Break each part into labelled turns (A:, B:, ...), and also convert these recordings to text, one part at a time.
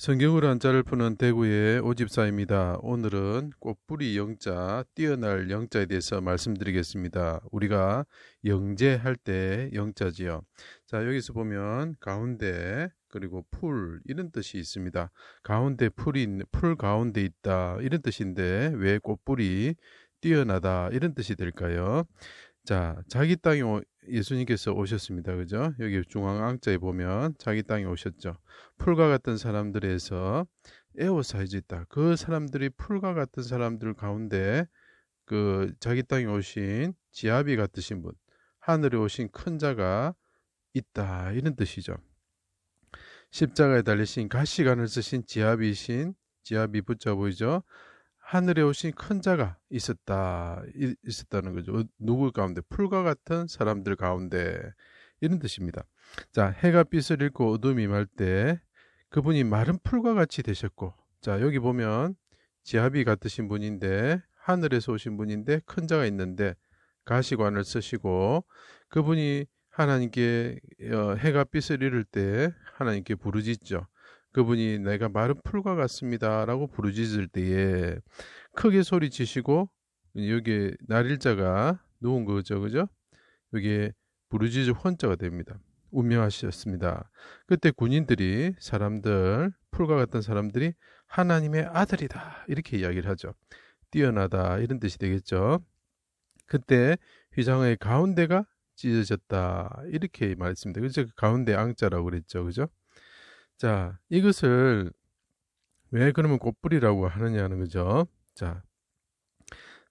A: 성경으로 한자를 푸는 대구의 오집사입니다. 오늘은 꽃뿌리 영자, 뛰어날 영자에 대해서 말씀드리겠습니다. 우리가 영재할 때 영자지요. 자, 여기서 보면 가운데 그리고 풀 이런 뜻이 있습니다. 가운데 풀 가운데 있다 이런 뜻인데 왜 꽃뿌리 뛰어나다 이런 뜻이 될까요? 자, 자기 땅에 예수님께서 오셨습니다. 그죠? 여기 중앙 앙자에 보면 자기 땅에 오셨죠. 풀과 같은 사람들에서 에워싸여져 있다. 그 사람들이 풀과 같은 사람들 가운데 그 자기 땅에 오신 지아비 같으신 분, 하늘에 오신 큰 자가 있다. 이런 뜻이죠. 십자가에 달리신 가시관을 쓰신 지아비 붙자 보이죠? 하늘에 오신 큰 자가 있었다는 거죠. 누구 가운데? 풀과 같은 사람들 가운데 이런 뜻입니다. 자, 해가 빛을 잃고 어둠이 임할 때 그분이 마른 풀과 같이 되셨고, 자, 여기 보면 지아비 같으신 분인데 하늘에서 오신 분인데 큰 자가 있는데 가시관을 쓰시고 그분이 하나님께 해가 빛을 잃을 때 하나님께 부르짖죠. 그분이 내가 마른 풀과 같습니다 라고 부르짖을 때에 크게 소리치시고 여기에 날일자가 누운 거죠. 그죠? 여기에 부르짖을 혼자가 됩니다. 운명하셨습니다. 그때 군인들이 풀과 같은 사람들이 하나님의 아들이다 이렇게 이야기를 하죠. 뛰어나다 이런 뜻이 되겠죠. 그때 휘장의 가운데가 찢어졌다 이렇게 말했습니다. 그래서 그 가운데 앙자라고 그랬죠. 그죠? 자, 이것을 왜 그러면 꽃뿌리라고 하느냐는 거죠. 자,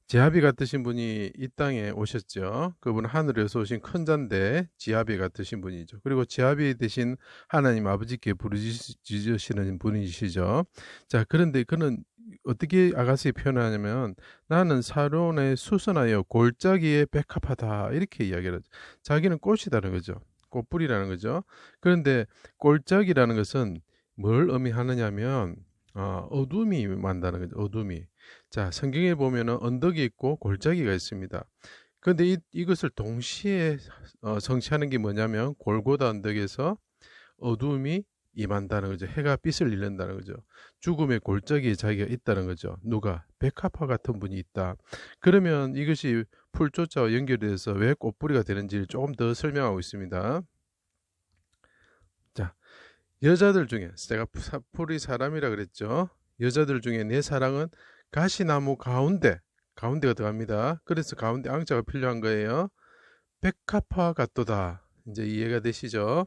A: 지아비 같으신 분이 이 땅에 오셨죠. 그분은 하늘에서 오신 큰 자인데 지아비 같으신 분이죠. 그리고 지아비 대신 하나님 아버지께 부르짖으시는 분이시죠. 자, 그런데 그는 어떻게 아가스에 표현하냐면 나는 사론에 수선하여 골짜기에 백합하다 이렇게 이야기를 하죠. 자기는 꽃이라는 거죠. 꽃뿌리라는 거죠. 그런데 골짜기라는 것은 뭘 의미하느냐면 어둠이 만다는 거죠. 어둠이. 자, 성경에 보면은 언덕이 있고 골짜기가 있습니다. 그런데 이것을 동시에 성취하는 게 뭐냐면 골고다 언덕에서 어둠이 임한다는 거죠. 해가 빛을 잃는다는 거죠. 죽음의 골짜기에 자기가 있다는 거죠. 누가? 백합화 같은 분이 있다. 그러면 이것이 풀조자와 연결돼서 왜 꽃뿌리가 되는지를 조금 더 설명하고 있습니다. 자, 여자들 중에 제가 풀이 사람이라 그랬죠. 여자들 중에 내 사랑은 가시나무 가운데가 들어갑니다. 그래서 가운데 앙자가 필요한 거예요. 백합화 같도다. 이제 이해가 되시죠?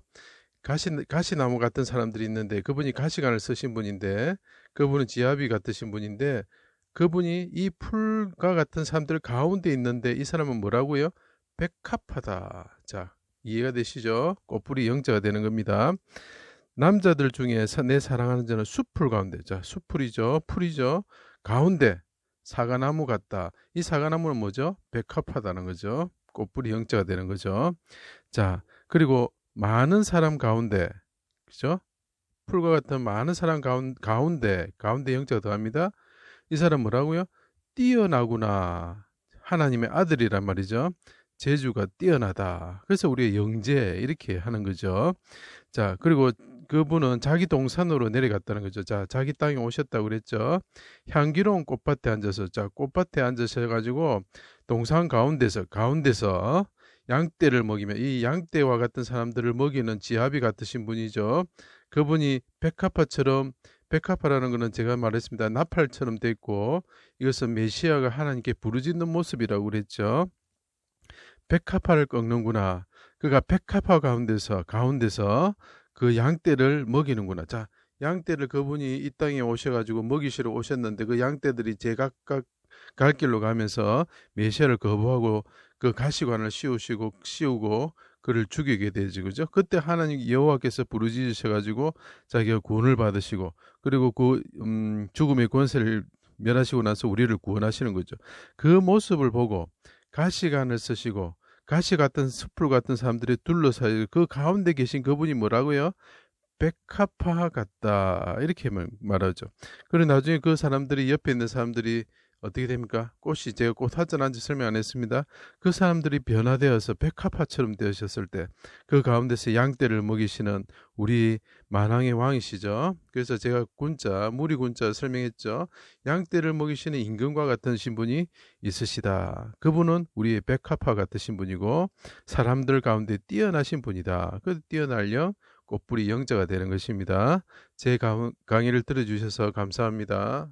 A: 가시나무 같은 사람들이 있는데 그분이 가시관을 쓰신 분인데 그분은 지아비 같으신 분인데 그분이 이 풀과 같은 사람들 가운데 있는데 이 사람은 뭐라고요? 백합화다. 자, 이해가 되시죠? 꽃뿌리 영자가 되는 겁니다. 남자들 중에 내 사랑하는 자는 숲풀 가운데. 자, 숲풀이죠. 풀이죠. 가운데 사과나무 같다. 이 사과나무는 뭐죠? 백합화다는 거죠. 꽃뿌리 영자가 되는 거죠. 자, 그리고 많은 사람 가운데, 그죠? 풀과 같은 많은 사람 가운데 영자가 더합니다. 이 사람 뭐라고요? 뛰어나구나. 하나님의 아들이란 말이죠. 재주가 뛰어나다. 그래서 우리가 영재 이렇게 하는 거죠. 자, 그리고 그분은 자기 동산으로 내려갔다는 거죠. 자, 자기 땅에 오셨다고 그랬죠. 향기로운 꽃밭에 앉아서, 자, 꽃밭에 앉으셔가지고 동산 가운데서 양떼를 먹이며 이 양떼와 같은 사람들을 먹이는 지아비 같으신 분이죠. 그분이 백합화라는 것은 제가 말했습니다. 나팔처럼 돼 있고 이것은 메시아가 하나님께 부르짖는 모습이라고 그랬죠. 백합화를 꺾는구나. 그가 백합화 가운데서 그 양떼를 먹이는구나. 자, 양떼를 그분이 이 땅에 오셔가지고 먹이시러 오셨는데 그 양떼들이 제각각 갈 길로 가면서 메시아를 거부하고 그 가시관을 씌우고 그를 죽이게 되죠. 그죠? 그때 하나님 여호와께서 부르짖으셔가지고 자기가 구원을 받으시고 그리고 그 죽음의 권세를 멸하시고 나서 우리를 구원하시는 거죠. 그 모습을 보고 가시관을 쓰시고 가시 같은 숲풀 같은 사람들이 둘러싸여 그 가운데 계신 그분이 뭐라고요? 백합화 같다 이렇게 말하죠. 그리고 나중에 그 사람들이 옆에 있는 사람들이 어떻게 됩니까? 꽃이 제가 꽃 하전한지 설명 안 했습니다. 그 사람들이 변화되어서 백합화처럼 되셨을 때 그 가운데서 양떼를 먹이시는 우리 만왕의 왕이시죠. 그래서 제가 군자, 무리군자 설명했죠. 양떼를 먹이시는 임금과 같은 신분이 있으시다. 그분은 우리의 백합화 같으신 분이고 사람들 가운데 뛰어나신 분이다. 그 뛰어날 영, 꽃뿌리 영자가 되는 것입니다. 제 강의를 들어주셔서 감사합니다.